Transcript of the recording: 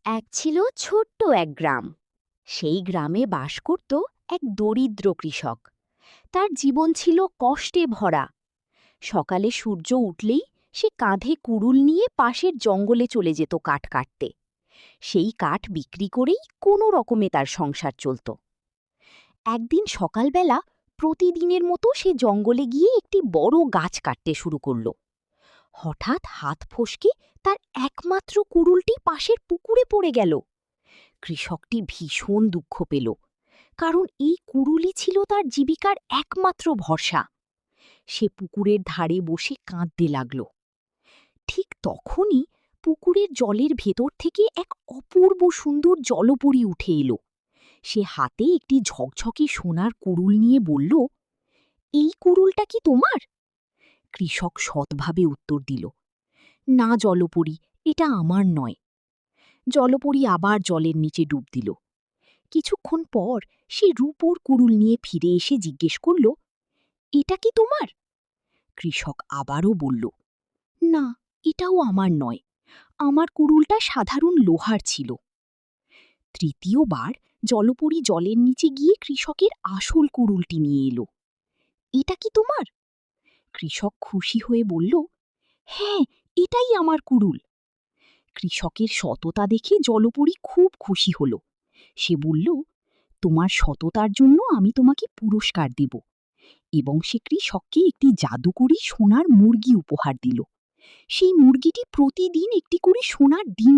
এক ছিল ছোট্ট এক গ্রাম। সেই গ্রামে বাস করত এক দরিদ্র কৃষক। তার জীবন ছিল কষ্টে ভরা। সকালে সূর্য উঠলেই সে কাঁধে কুড়ুল নিয়ে পাশের জঙ্গলে চলে যেত কাঠ কাটতে। সেই কাঠ বিক্রি করেই কোনো রকমে তার সংসার চলত। একদিন সকালবেলা প্রতিদিনের মতো সে জঙ্গলে গিয়ে একটি বড় গাছ কাটতে শুরু করল। হঠাৎ হাত ফসকে তার একমাত্র কুড়ুলটি পাশের পুকুরে পড়ে গেল। কৃষকটি ভীষণ দুঃখ পেল, কারণ এই কুড়ুলই ছিল তার জীবিকার একমাত্র ভরসা। সে পুকুরের ধারে বসে কাঁদতে লাগল। ঠিক তখনই পুকুরের জলের ভেতর থেকে এক অপূর্ব সুন্দর জলপরী উঠে এলো। সে হাতে একটি ঝকঝকে সোনার কুড়ুল নিয়ে বলল, এই কুড়ুলটা কি তোমার? কৃষক সৎভাবে উত্তর দিল, না জলপরী, এটা আমার নয়। জলপরী আবার জলের নিচে ডুব দিল। কিছুক্ষণ পর সে রূপোর কুড়ুল নিয়ে ফিরে এসে জিজ্ঞেস করল, এটা কি তোমার? কৃষক আবারও বলল, না, এটাও আমার নয়। আমার কুড়ুলটা সাধারণ লোহার ছিল। তৃতীয়বার জলপরী জলের নিচে গিয়ে কৃষকের আসল কুড়ুলটি নিয়ে এলো। এটা কি তোমার? কৃষক খুশি হয়ে বলল, হ্যাঁ, এটাই আমার কুড়ুল। কৃষকের সততা দেখে জলপরী খুব খুশি হল। সে বলল, তোমার সততার জন্য আমি তোমাকে পুরস্কার দেব। এবং সে কৃষককে একটি জাদুকরী সোনার মুরগি উপহার দিল। সেই মুরগিটি প্রতিদিন একটি করে সোনার ডিম